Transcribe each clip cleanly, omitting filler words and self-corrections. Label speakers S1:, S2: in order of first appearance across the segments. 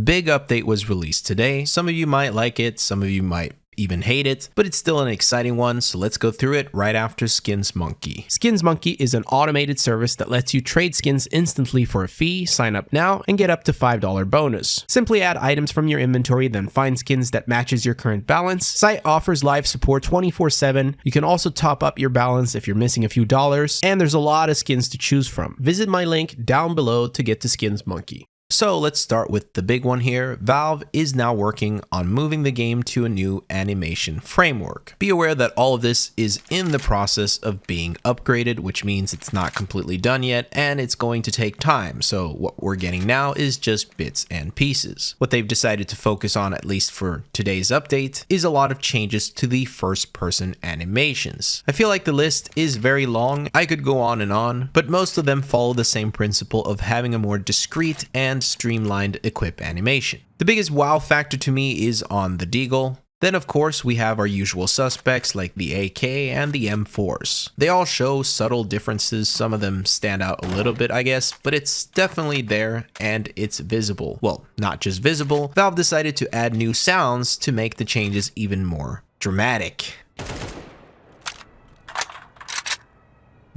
S1: Big update was released today. Some of you might like it, some of you might even hate it, but it's still an exciting one, so let's go through it right after Skins Monkey.
S2: Skins Monkey is an automated service that lets you trade skins instantly for a fee, sign up now, and get up to $5 bonus. Simply add items from your inventory, then find skins that matches your current balance. Site offers live support 24/7. You can also top up your balance if you're missing a few dollars, and there's a lot of skins to choose from. Visit my link down below to get to Skins Monkey.
S1: So let's start with the big one here. Valve is now working on moving the game to a new animation framework. Be aware that all of this is in the process of being upgraded, which means it's not completely done yet and it's going to take time. So what we're getting now is just bits and pieces. What they've decided to focus on, at least for today's update, is a lot of changes to the first person animations. I feel like the list is very long. I could go on, but most of them follow the same principle of having a more discreet and streamlined equip animation. The biggest wow factor to me is on the deagle. Then of course we have our usual suspects like the AK and the M4s. They all show subtle differences, some of them stand out a little bit I guess, but it's definitely there and it's visible. Well, not just visible, Valve decided to add new sounds to make the changes even more dramatic.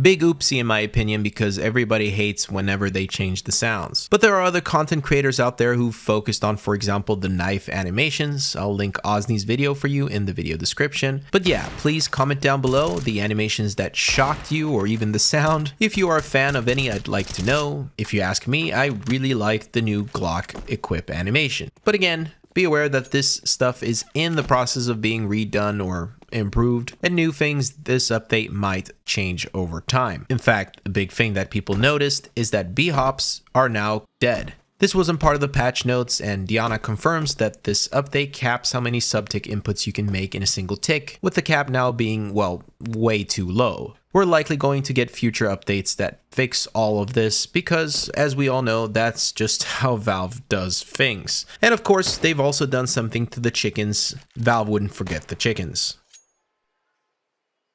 S1: Big oopsie in my opinion because everybody hates whenever they change the sounds. But there are other content creators out there who've focused on, for example, the knife animations. I'll link Ozny's video for you in the video description. But yeah, please comment down below the animations that shocked you or even the sound. If you are a fan of any, I'd like to know. If you ask me, I really like the new Glock equip animation. But again, be aware that this stuff is in the process of being redone or improved, and new things this update might change over time. In fact, a big thing that people noticed is that B-hops are now dead. This wasn't part of the patch notes, and Diana confirms that this update caps how many sub-tick inputs you can make in a single tick, with the cap now being, well, way too low. We're likely going to get future updates that fix all of this because, as we all know, that's just how Valve does things. And of course, they've also done something to the chickens. Valve wouldn't forget the chickens.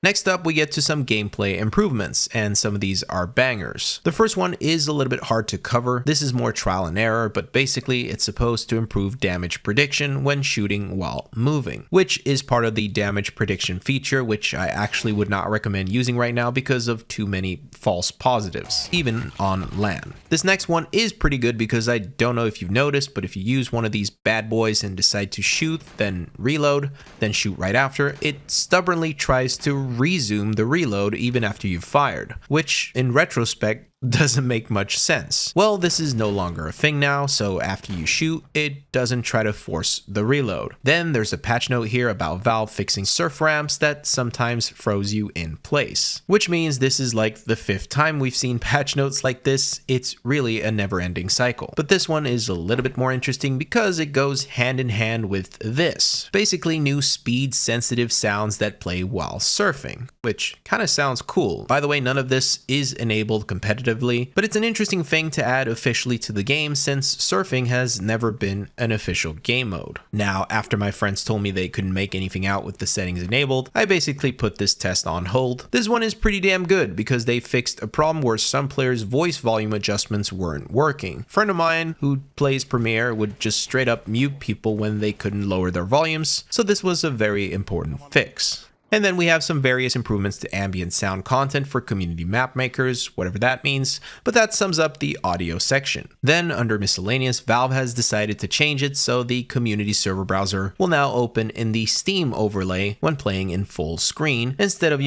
S1: Next up, we get to some gameplay improvements, and some of these are bangers. The first one is a little bit hard to cover. This is more trial and error, but basically it's supposed to improve damage prediction when shooting while moving, which is part of the damage prediction feature, which I actually would not recommend using right now because of too many false positives, even on LAN. This next one is pretty good because I don't know if you've noticed, but if you use one of these bad boys and decide to shoot, then reload, then shoot right after, it stubbornly tries to resume the reload even after you've fired, which in retrospect doesn't make much sense. Well, this is no longer a thing now, so after you shoot, it doesn't try to force the reload. Then there's a patch note here about Valve fixing surf ramps that sometimes froze you in place, which means this is like the 5th time we've seen patch notes like this. It's really a never-ending cycle. But this one is a little bit more interesting because it goes hand in hand with this. Basically new speed-sensitive sounds that play while surfing, which kind of sounds cool. By the way, none of this is enabled competitively, but it's an interesting thing to add officially to the game since surfing has never been an official game mode. Now, after my friends told me they couldn't make anything out with the settings enabled, I basically put this test on hold. This one is pretty damn good because they fixed a problem where some players' voice volume adjustments weren't working. A friend of mine who plays Premiere would just straight up mute people when they couldn't lower their volumes, so this was a very important fix. And then we have some various improvements to ambient sound content for community map makers, whatever that means, but that sums up the audio section. Then under miscellaneous, Valve has decided to change it so the community server browser will now open in the Steam overlay when playing in full screen instead of,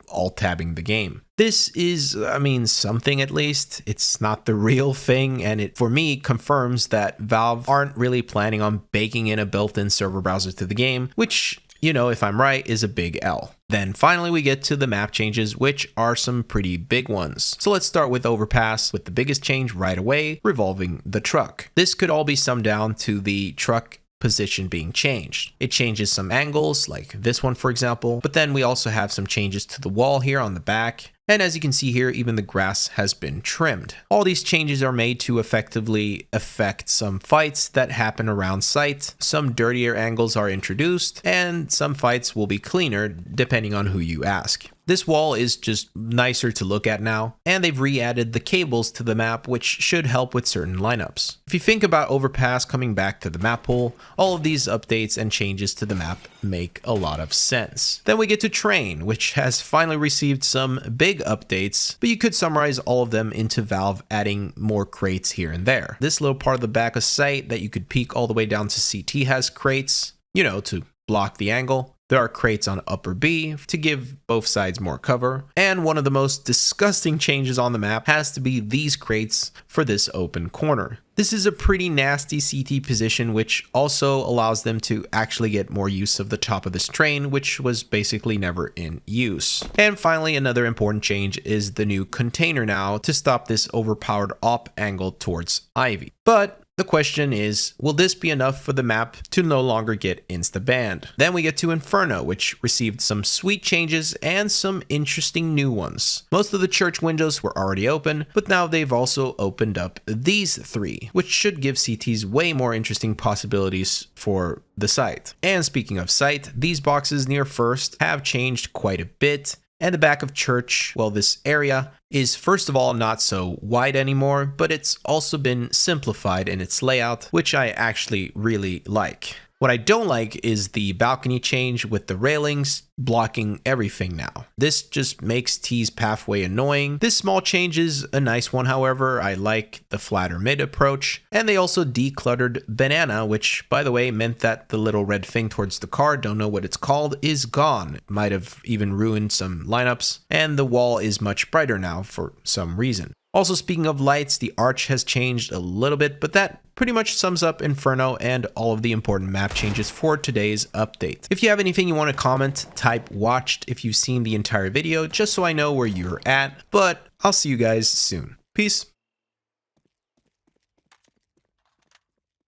S1: alt-tabbing the game. This is, something at least. It's not the real thing, and it, for me, confirms that Valve aren't really planning on baking in a built-in server browser to the game, which, if I'm right, is a big L. Then finally we get to the map changes, which are some pretty big ones. So let's start with Overpass, with the biggest change right away, revolving the truck. This could all be summed down to the truck position being changed. It changes some angles, like this one for example, but then we also have some changes to the wall here on the back. And as you can see here, even the grass has been trimmed. All these changes are made to effectively affect some fights that happen around site. Some dirtier angles are introduced, and some fights will be cleaner depending on who you ask. This wall is just nicer to look at now, and they've re-added the cables to the map, which should help with certain lineups. If you think about Overpass coming back to the map pool, all of these updates and changes to the map make a lot of sense. Then we get to Train, which has finally received some big updates, but you could summarize all of them into Valve adding more crates here and there. This little part of the back of site that you could peek all the way down to CT has crates, to block the angle. There are crates on upper B to give both sides more cover, and one of the most disgusting changes on the map has to be these crates for this open corner. This is a pretty nasty CT position, which also allows them to actually get more use of the top of this train, which was basically never in use. And finally, another important change is the new container now to stop this overpowered op angle towards Ivy. But the question is, will this be enough for the map to no longer get insta-banned? Then we get to Inferno, which received some sweet changes and some interesting new ones. Most of the church windows were already open, but now they've also opened up these three, which should give CTs way more interesting possibilities for the site. And speaking of site, these boxes near first have changed quite a bit. And the back of church, well, this area is first of all not so wide anymore, but it's also been simplified in its layout, which I actually really like. What I don't like is the balcony change with the railings blocking everything now. This just makes T's pathway annoying. This small change is a nice one, however. I like the flatter mid approach. And they also decluttered Banana, which by the way meant that the little red thing towards the car, don't know what it's called, is gone. It might have even ruined some lineups. And the wall is much brighter now for some reason. Also, speaking of lights, the arch has changed a little bit, but that pretty much sums up Inferno and all of the important map changes for today's update. If you have anything you want to comment, type watched if you've seen the entire video, just so I know where you're at, but I'll see you guys soon. Peace.